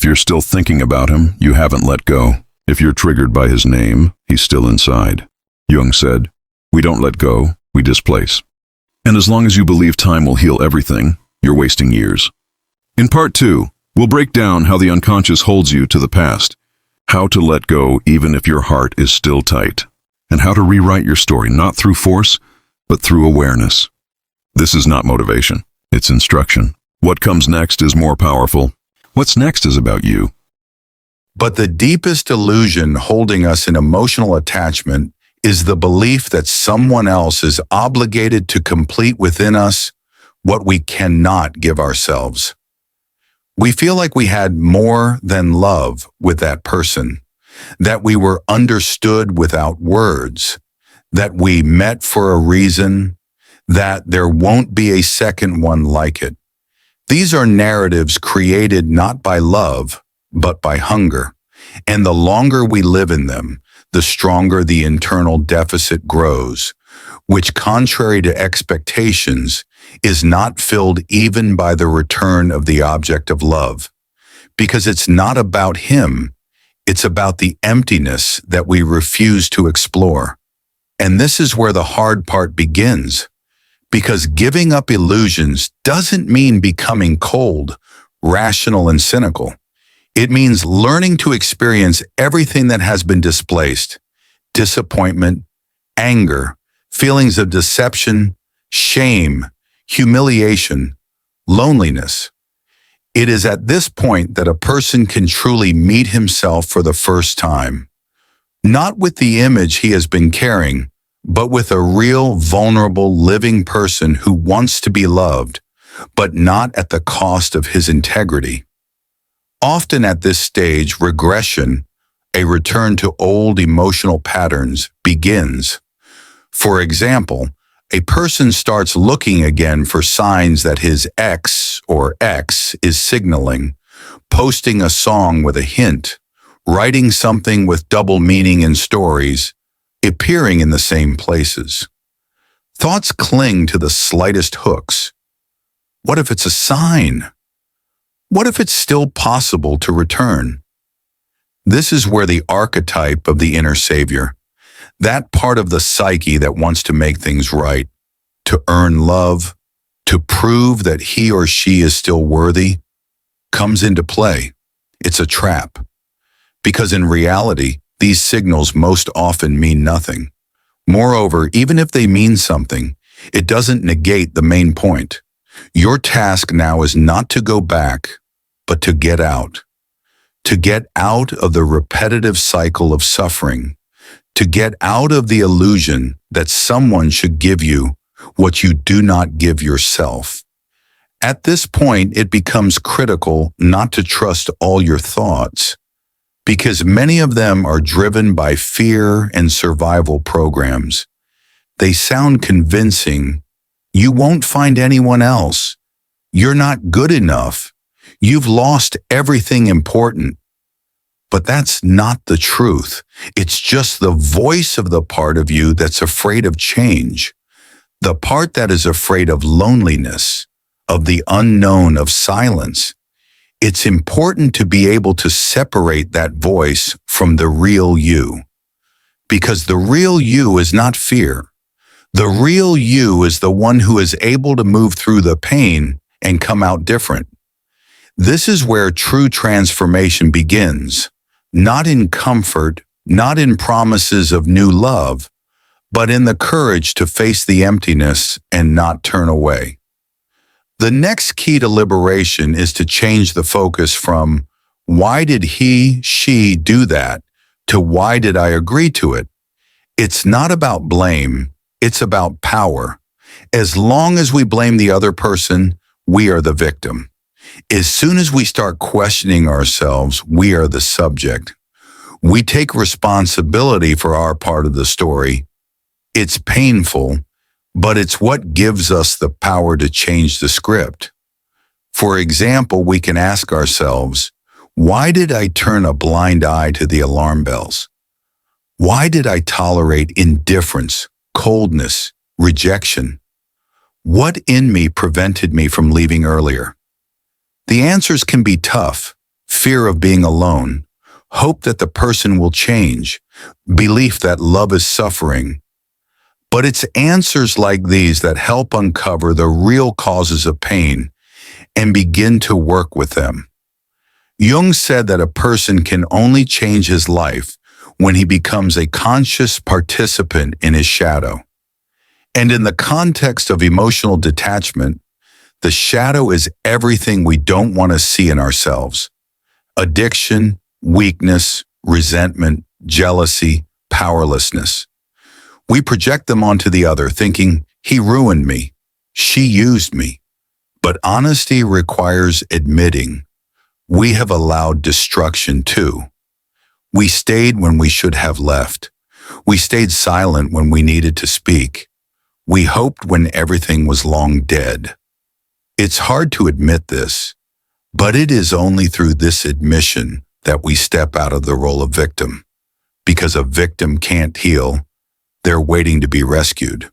you're still thinking about him, you haven't let go. If you're triggered by his name, he's still inside. Jung said, "We don't let go, we displace." And as long as you believe time will heal everything, you're wasting years. In part 2, we'll break down how the unconscious holds you to the past, how to let go even if your heart is still tight, and how to rewrite your story not through force, but through awareness. This is not motivation, it's instruction. What comes next is more powerful. What's next is about you. But the deepest illusion holding us in emotional attachment is the belief that someone else is obligated to complete within us what we cannot give ourselves. We feel like we had more than love with that person, that we were understood without words, that we met for a reason, that there won't be a second one like it. These are narratives created not by love, but by hunger. And the longer we live in them, the stronger the internal deficit grows, which, contrary to expectations, is not filled even by the return of the object of love. Because it's not about him, it's about the emptiness that we refuse to explore. And this is where the hard part begins, because giving up illusions doesn't mean becoming cold, rational, and cynical. It means learning to experience everything that has been displaced: disappointment, anger, feelings of deception, shame, humiliation, loneliness. It is at this point that a person can truly meet himself for the first time, not with the image he has been carrying, but with a real, vulnerable, living person who wants to be loved, but not at the cost of his integrity. Often at this stage, regression, a return to old emotional patterns, begins. For example, a person starts looking again for signs that his ex or ex is signaling, posting a song with a hint, writing something with double meaning in stories, appearing in the same places. Thoughts cling to the slightest hooks. What if it's a sign? What if it's still possible to return? This is where the archetype of the inner savior, that part of the psyche that wants to make things right, to earn love, to prove that he or she is still worthy, comes into play. It's a trap. Because in reality, these signals most often mean nothing. Moreover, even if they mean something, it doesn't negate the main point. Your task now is not to go back, but to get out. To get out of the repetitive cycle of suffering. To get out of the illusion that someone should give you what you do not give yourself. At this point, it becomes critical not to trust all your thoughts, because many of them are driven by fear and survival programs. They sound convincing. You won't find anyone else. You're not good enough. You've lost everything important. But that's not the truth. It's just the voice of the part of you that's afraid of change. The part that is afraid of loneliness, of the unknown, of silence. It's important to be able to separate that voice from the real you. Because the real you is not fear. The real you is the one who is able to move through the pain and come out different. This is where true transformation begins, not in comfort, not in promises of new love, but in the courage to face the emptiness and not turn away. The next key to liberation is to change the focus from "why did he, she do that?" to "why did I agree to it?" It's not about blame, it's about power. As long as we blame the other person, we are the victim. As soon as we start questioning ourselves, we are the subject. We take responsibility for our part of the story. It's painful, but it's what gives us the power to change the script. For example, we can ask ourselves, why did I turn a blind eye to the alarm bells? Why did I tolerate indifference, coldness, rejection? What in me prevented me from leaving earlier? The answers can be tough. fear of being alone, hope that the person will change, belief that love is suffering. But it's answers like these that help uncover the real causes of pain and begin to work with them. Jung said that a person can only change his life when he becomes a conscious participant in his shadow. And in the context of emotional detachment, the shadow is everything we don't want to see in ourselves. Addiction, weakness, resentment, jealousy, powerlessness. We project them onto the other, thinking, he ruined me, she used me. But honesty requires admitting, we have allowed destruction too. We stayed when we should have left. We stayed silent when we needed to speak. We hoped when everything was long dead. It's hard to admit this, but it is only through this admission that we step out of the role of victim. Because a victim can't heal, they're waiting to be rescued.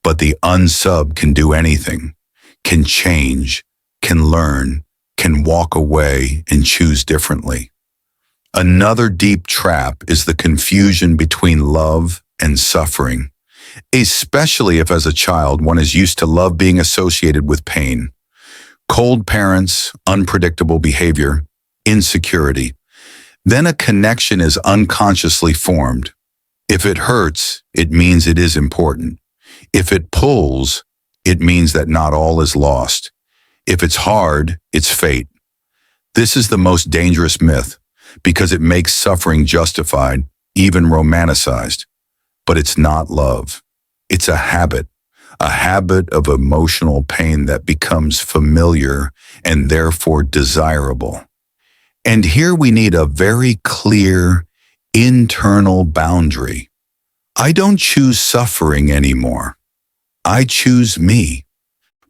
But the unsub can do anything, can change, can learn, can walk away and choose differently. Another deep trap is the confusion between love and suffering, especially if as a child one is used to love being associated with pain. Cold parents, unpredictable behavior, insecurity. Then a connection is unconsciously formed. If it hurts, it means it is important. If it pulls, it means that not all is lost. If it's hard, it's fate. This is the most dangerous myth because it makes suffering justified, even romanticized. But it's not love. It's a habit of emotional pain that becomes familiar and therefore desirable. And here we need a very clear internal boundary. I don't choose suffering anymore. I choose me.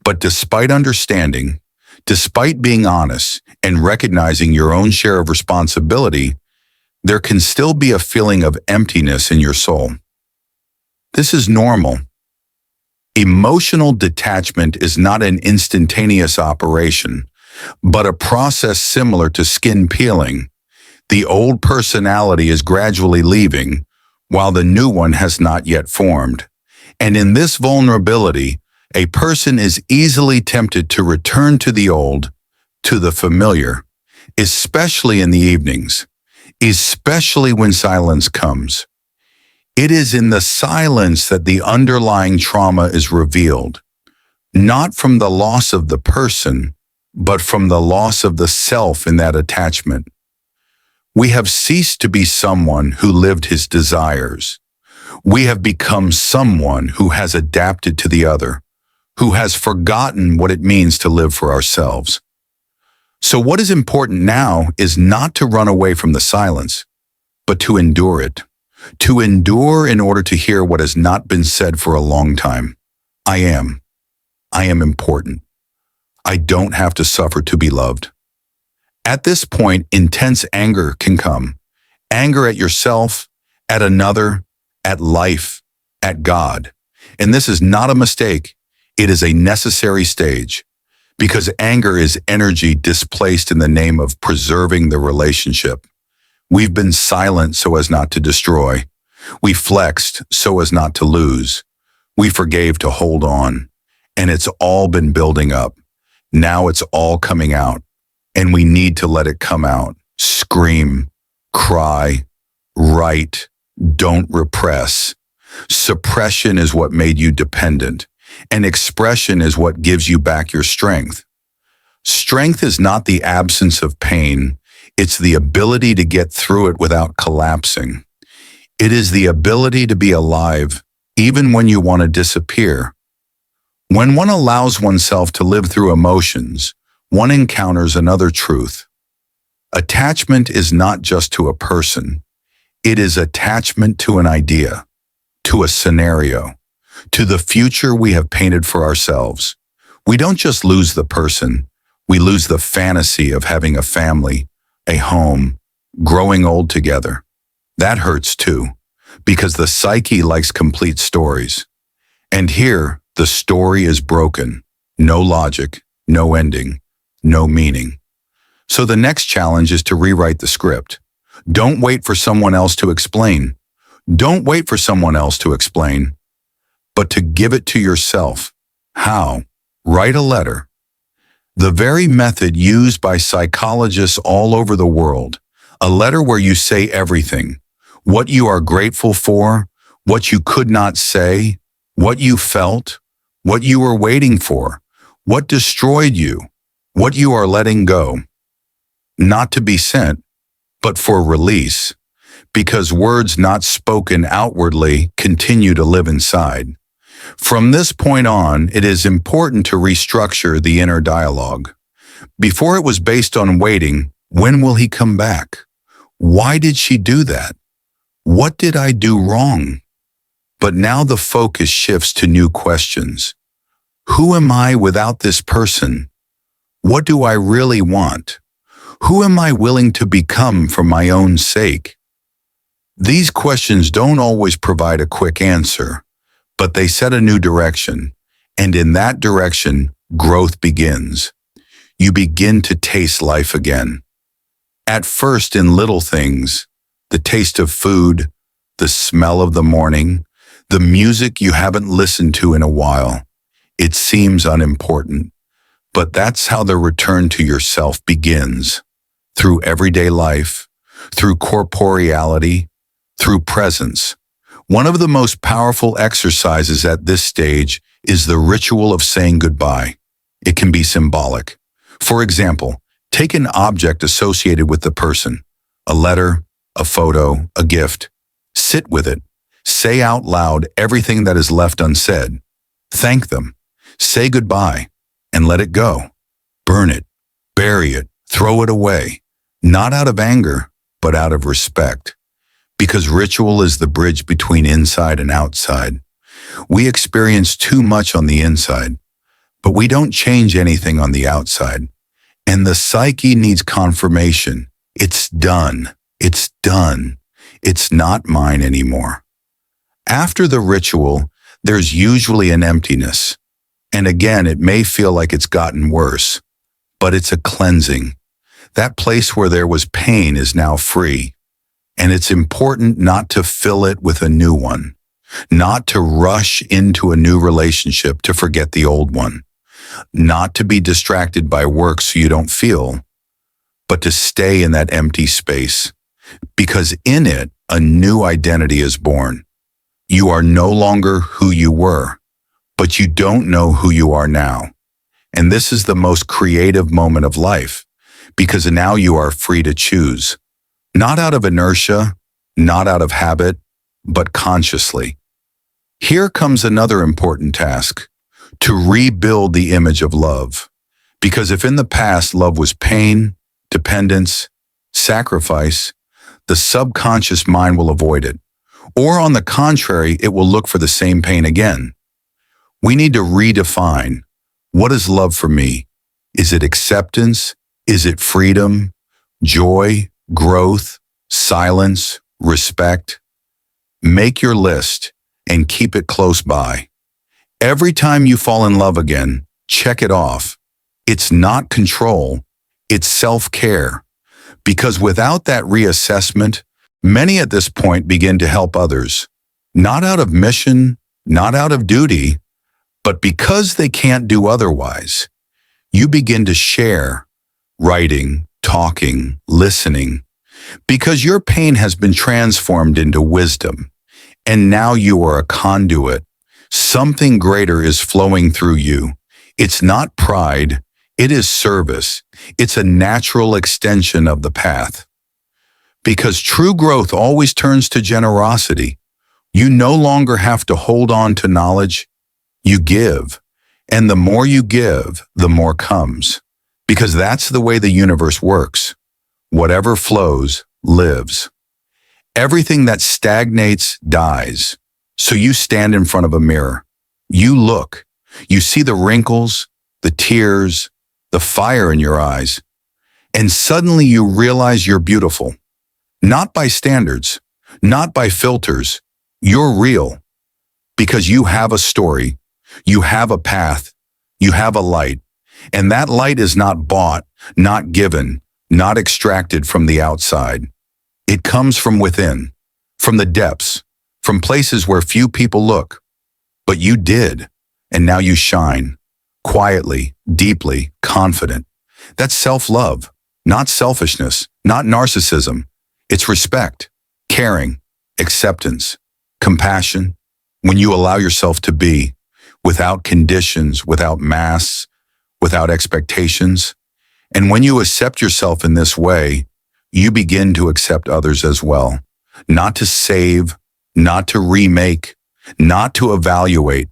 But despite understanding, despite being honest and recognizing your own share of responsibility, there can still be a feeling of emptiness in your soul. This is normal. Emotional detachment is not an instantaneous operation, but a process similar to skin peeling. The old personality is gradually leaving, while the new one has not yet formed. And in this vulnerability, a person is easily tempted to return to the old, to the familiar, especially in the evenings, especially when silence comes. It is in the silence that the underlying trauma is revealed, not from the loss of the person, but from the loss of the self in that attachment. We have ceased to be someone who lived his desires. We have become someone who has adapted to the other, who has forgotten what it means to live for ourselves. So what is important now is not to run away from the silence, but to endure it. To endure in order to hear what has not been said for a long time. I am important. I don't have to suffer to be loved. At this point, intense anger can come. Anger at yourself, at another, at life, at God. And this is not a mistake. It is a necessary stage, because anger is energy displaced in the name of preserving the relationship. We've been silent so as not to destroy. We flexed so as not to lose. We forgave to hold on. And it's all been building up. Now it's all coming out. And we need to let it come out. Scream, cry, write, don't repress. Suppression is what made you dependent, and expression is what gives you back your strength. Strength is not the absence of pain. It's the ability to get through it without collapsing. It is the ability to be alive, even when you want to disappear. When one allows oneself to live through emotions, one encounters another truth. Attachment is not just to a person. It is attachment to an idea, to a scenario, to the future we have painted for ourselves. We don't just lose the person, we lose the fantasy of having a family, a home, growing old together. That hurts too, because the psyche likes complete stories. And here, the story is broken. No logic, no ending, no meaning. So the next challenge is to rewrite the script. Don't wait for someone else to explain. Don't wait for someone else to explain, but to give it to yourself. How? Write a letter. The very method used by psychologists all over the world. A letter where you say everything. What you are grateful for, what you could not say, what you felt, what you were waiting for, what destroyed you, what you are letting go. Not to be sent, but for release, because words not spoken outwardly continue to live inside. From this point on, it is important to restructure the inner dialogue. Before it was based on waiting, when will he come back? Why did she do that? What did I do wrong? But now the focus shifts to new questions. Who am I without this person? What do I really want? Who am I willing to become for my own sake? These questions don't always provide a quick answer, but they set a new direction, and in that direction, growth begins. You begin to taste life again. At first in little things, the taste of food, the smell of the morning, the music you haven't listened to in a while. It seems unimportant, but that's how the return to yourself begins. Through everyday life, through corporeality, through presence. One of the most powerful exercises at this stage is the ritual of saying goodbye. It can be symbolic. For example, take an object associated with the person, a letter, a photo, a gift. Sit with it. Say out loud everything that is left unsaid. Thank them. Say goodbye and let it go. Burn it, bury it, throw it away. Not out of anger, but out of respect. Because ritual is the bridge between inside and outside. We experience too much on the inside, but we don't change anything on the outside. And the psyche needs confirmation. It's done. It's done. It's not mine anymore. After the ritual, there's usually an emptiness. And again, it may feel like it's gotten worse, but it's a cleansing. That place where there was pain is now free. And it's important not to fill it with a new one, not to rush into a new relationship to forget the old one, not to be distracted by work so you don't feel, but to stay in that empty space, because in it, a new identity is born. You are no longer who you were, but you don't know who you are now. And this is the most creative moment of life, because now you are free to choose. Not out of inertia, not out of habit, but consciously. Here comes another important task, to rebuild the image of love. Because if in the past love was pain, dependence, sacrifice, the subconscious mind will avoid it. Or on the contrary, it will look for the same pain again. We need to redefine, what is love for me? Is it acceptance? Is it freedom, joy, growth, silence, respect? Make your list and keep it close by. Every time you fall in love again, check it off. It's not control, it's self-care. Because without that reassessment, many at this point begin to help others. Not out of mission, not out of duty, but because they can't do otherwise. You begin to share, writing, talking, listening, because your pain has been transformed into wisdom, and now you are a conduit. Something greater is flowing through you. It's not pride, it is service. It's a natural extension of the path. Because true growth always turns to generosity. You no longer have to hold on to knowledge, you give. And the more you give, the more comes. Because that's the way the universe works. Whatever flows, lives. Everything that stagnates, dies. So you stand in front of a mirror. You look. You see the wrinkles, the tears, the fire in your eyes. And suddenly you realize you're beautiful. Not by standards, not by filters. You're real. Because you have a story. You have a path. You have a light. And that light is not bought, not given, not extracted from the outside. It comes from within, from the depths, from places where few people look. But you did, and now you shine, quietly, deeply, confident. That's self-love, not selfishness, not narcissism. It's respect, caring, acceptance, compassion. When you allow yourself to be, without conditions, without masks, without expectations. And when you accept yourself in this way, you begin to accept others as well. Not to save, not to remake, not to evaluate,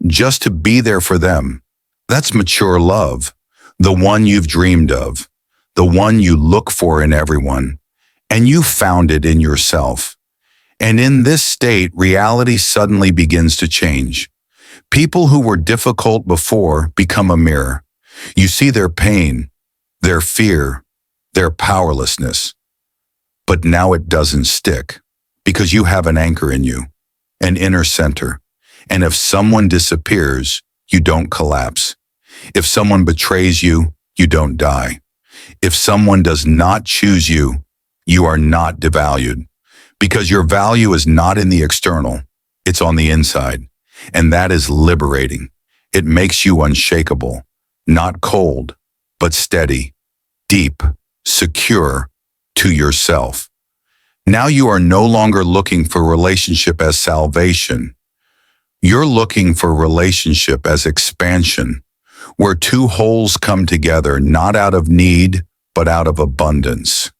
just to be there for them. That's mature love, the one you've dreamed of, the one you look for in everyone, and you found it in yourself. And in this state, reality suddenly begins to change. People who were difficult before become a mirror. You see their pain, their fear, their powerlessness. But now it doesn't stick, because you have an anchor in you, an inner center. And if someone disappears, you don't collapse. If someone betrays you, you don't die. If someone does not choose you, you are not devalued. Because your value is not in the external, it's on the inside. And that is liberating. It makes you unshakable, not cold, but steady, deep, secure to yourself. Now you are no longer looking for relationship as salvation. You're looking for relationship as expansion, where two wholes come together, not out of need, but out of abundance,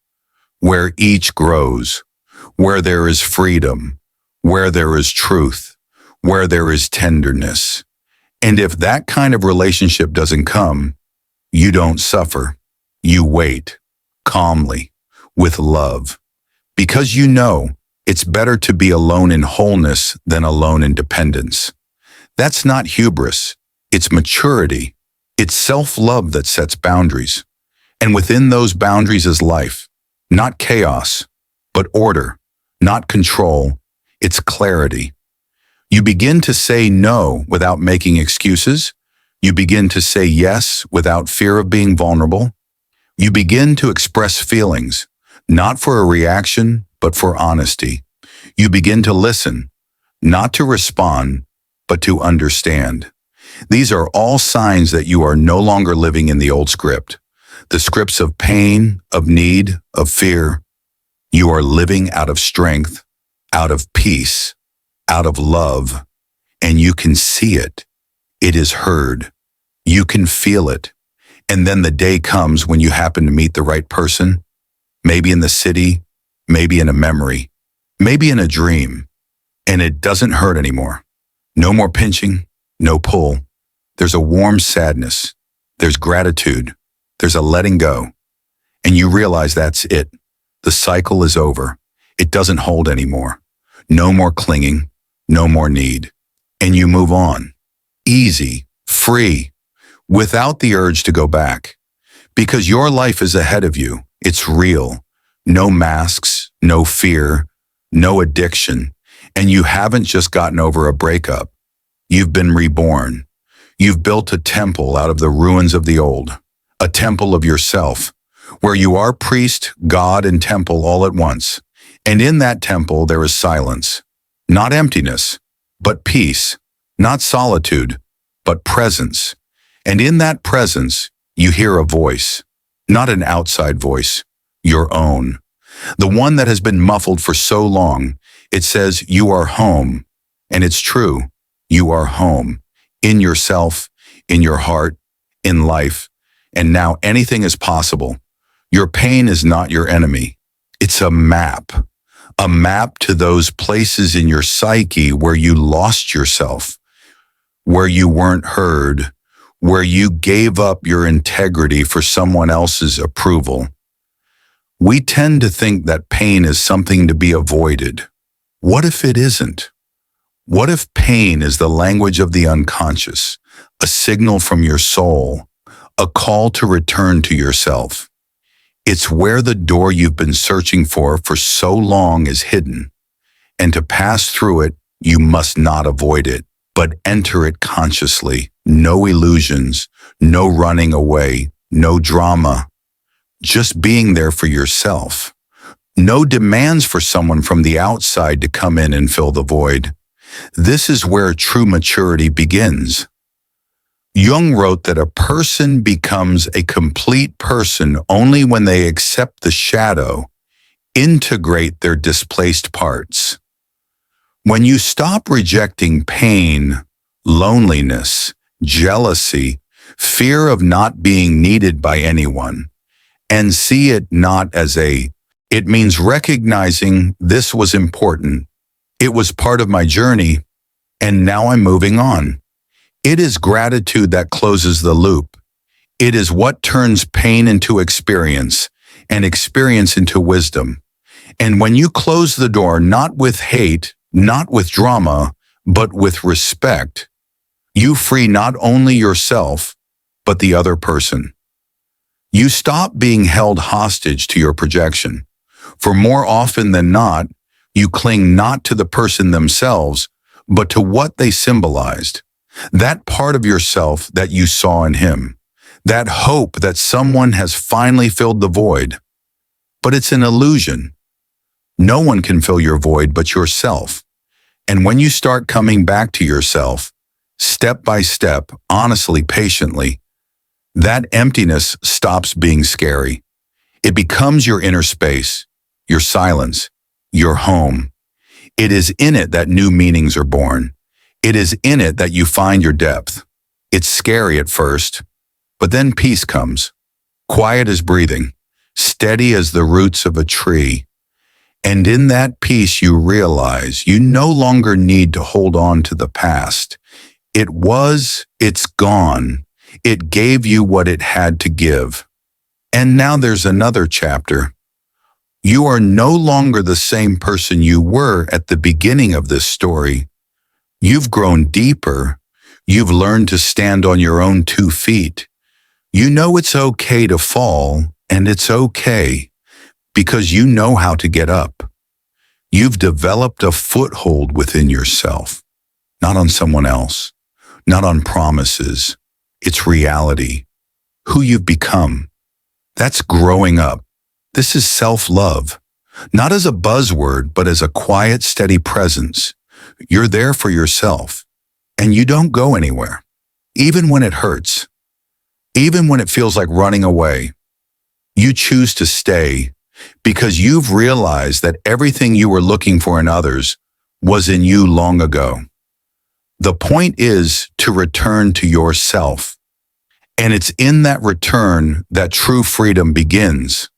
where each grows, where there is freedom, where there is truth, where there is tenderness. And if that kind of relationship doesn't come, you don't suffer. You wait, calmly, with love, because you know it's better to be alone in wholeness than alone in dependence. That's not hubris. It's maturity. It's self-love that sets boundaries. And within those boundaries is life, not chaos, but order, not control. It's clarity. You begin to say no without making excuses. You begin to say yes without fear of being vulnerable. You begin to express feelings, not for a reaction, but for honesty. You begin to listen, not to respond, but to understand. These are all signs that you are no longer living in the old script, the scripts of pain, of need, of fear. You are living out of strength, out of peace, out of love, and you can see it. It is heard. You can feel it. And then the day comes when you happen to meet the right person, maybe in the city, maybe in a memory, maybe in a dream, and it doesn't hurt anymore. No more pinching, no pull. There's a warm sadness. There's gratitude. There's a letting go. And you realize that's it. The cycle is over. It doesn't hold anymore. No more clinging, no more need. And you move on. Easy, free, without the urge to go back. Because your life is ahead of you. It's real. No masks, no fear, no addiction. And you haven't just gotten over a breakup. You've been reborn. You've built a temple out of the ruins of the old, a temple of yourself, where you are priest, God, and temple all at once. And in that temple there is silence, not emptiness, but peace, not solitude, but presence. And in that presence, you hear a voice, not an outside voice, your own, the one that has been muffled for so long. It says, you are home. And it's true. You are home, in yourself, in your heart, in life. And now anything is possible. Your pain is not your enemy. It's a map to those places in your psyche where you lost yourself, where you weren't heard, where you gave up your integrity for someone else's approval. We tend to think that pain is something to be avoided. What if it isn't? What if pain is the language of the unconscious, a signal from your soul, a call to return to yourself? It's where the door you've been searching for so long is hidden. And to pass through it, you must not avoid it, but enter it consciously. No illusions, no running away, no drama. just being there for yourself. No demands for someone from the outside to come in and fill the void. This is where true maturity begins. Jung wrote that a person becomes a complete person only when they accept the shadow, integrate their displaced parts. When you stop rejecting pain, loneliness, jealousy, fear of not being needed by anyone, and see it not as it means recognizing this was important. It was part of my journey, and now I'm moving on. It is gratitude that closes the loop. It is what turns pain into experience, and experience into wisdom. And when you close the door, not with hate, not with drama, but with respect, you free not only yourself, but the other person. You stop being held hostage to your projection. For more often than not, you cling not to the person themselves, but to what they symbolized. That part of yourself that you saw in him. That hope that someone has finally filled the void. But it's an illusion. No one can fill your void but yourself. And when you start coming back to yourself, step by step, honestly, patiently, that emptiness stops being scary. It becomes your inner space, your silence, your home. It is in it that new meanings are born. It is in it that you find your depth. It's scary at first, but then peace comes, quiet as breathing, steady as the roots of a tree. And in that peace you realize you no longer need to hold on to the past. It's gone. It gave you what it had to give. And now there's another chapter. You are no longer the same person you were at the beginning of this story. You've grown deeper. You've learned to stand on your own 2 feet. You know it's okay to fall, and it's okay, because you know how to get up. You've developed a foothold within yourself, not on someone else, not on promises. It's reality, who you've become. That's growing up. This is self-love, not as a buzzword, but as a quiet, steady presence. You're there for yourself, and you don't go anywhere, even when it hurts, even when it feels like running away. You choose to stay because you've realized that everything you were looking for in others was in you long ago. The point is to return to yourself, and it's in that return that true freedom begins,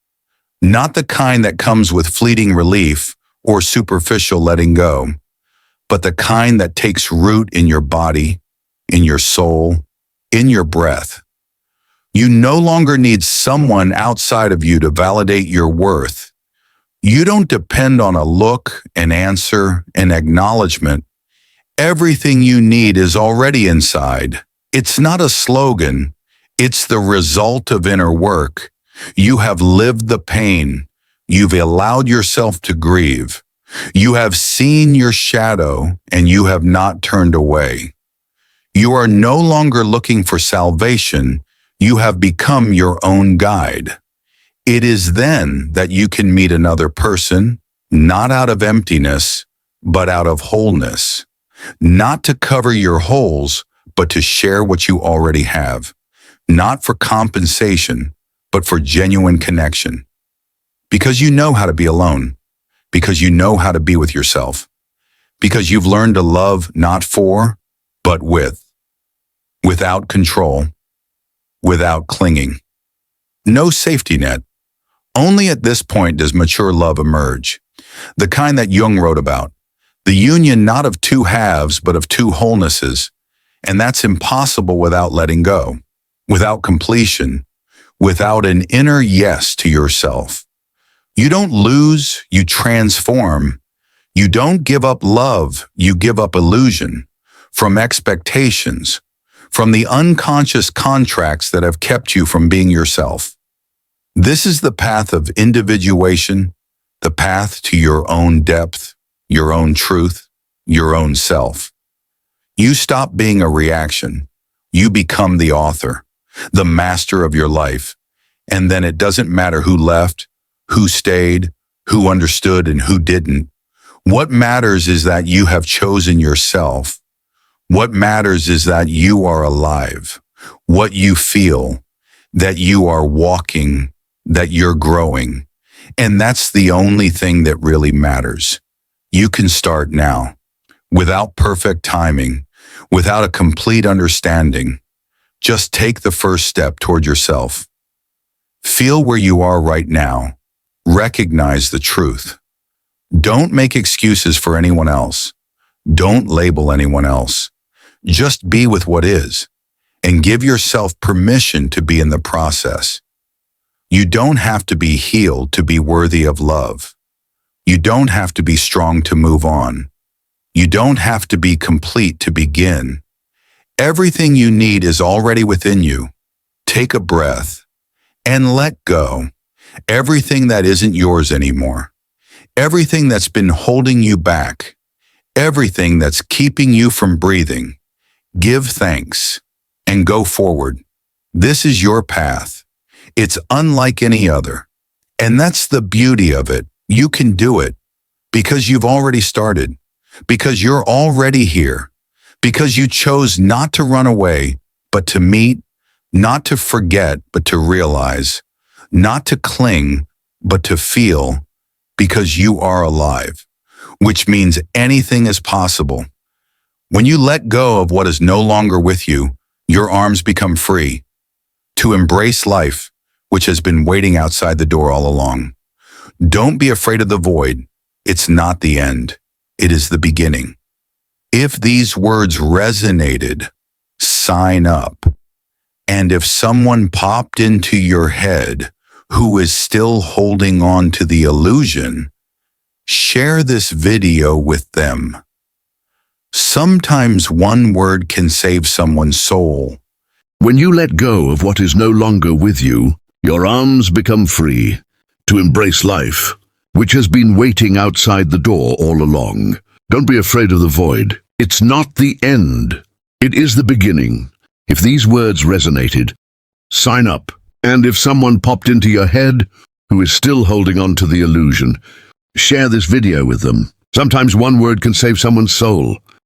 not the kind that comes with fleeting relief or superficial letting go, but the kind that takes root in your body, in your soul, in your breath. You no longer need someone outside of you to validate your worth. You don't depend on a look, an answer, an acknowledgement. Everything you need is already inside. It's not a slogan. It's the result of inner work. You have lived the pain. You've allowed yourself to grieve. You have seen your shadow, and you have not turned away. You are no longer looking for salvation. You have become your own guide. It is then that you can meet another person, not out of emptiness, but out of wholeness. Not to cover your holes, but to share what you already have. Not for compensation, but for genuine connection. Because you know how to be alone. Because you know how to be with yourself. Because you've learned to love not for, but with. Without control. Without clinging. No safety net. Only at this point does mature love emerge. The kind that Jung wrote about. The union not of 2 halves, but of 2 wholenesses. And that's impossible without letting go. Without completion. Without an inner yes to yourself. You don't lose, you transform. You don't give up love, you give up illusion. From expectations. From the unconscious contracts that have kept you from being yourself. This is the path of individuation, the path to your own depth, your own truth, your own self. You stop being a reaction. You become the author, the master of your life. And then it doesn't matter who left, who stayed, who understood, and who didn't. What matters is that you have chosen yourself. What matters is that you are alive, what you feel, that you are walking, that you're growing. And that's the only thing that really matters. You can start now, without perfect timing, without a complete understanding. Just take the first step toward yourself. Feel where you are right now. Recognize the truth. Don't make excuses for anyone else. Don't label anyone else. Just be with what is, and give yourself permission to be in the process. You don't have to be healed to be worthy of love. You don't have to be strong to move on. You don't have to be complete to begin. Everything you need is already within you. Take a breath and let go. Everything that isn't yours anymore. Everything that's been holding you back. Everything that's keeping you from breathing. Give thanks and go forward. This is your path. It's unlike any other. And that's the beauty of it. You can do it because you've already started, because you're already here, because you chose not to run away, but to meet, not to forget, but to realize, not to cling, but to feel, because you are alive, which means anything is possible. When you let go of what is no longer with you, your arms become free to embrace life, which has been waiting outside the door all along. Don't be afraid of the void. It's not the end. It is the beginning. If these words resonated, sign up. And if someone popped into your head who is still holding on to the illusion, share this video with them. Sometimes one word can save someone's soul. When you let go of what is no longer with you, your arms become free to embrace life, which has been waiting outside the door all along. Don't be afraid of the void. It's not the end. It is the beginning. If these words resonated, sign up. And if someone popped into your head who is still holding on to the illusion, share this video with them. Sometimes one word can save someone's soul.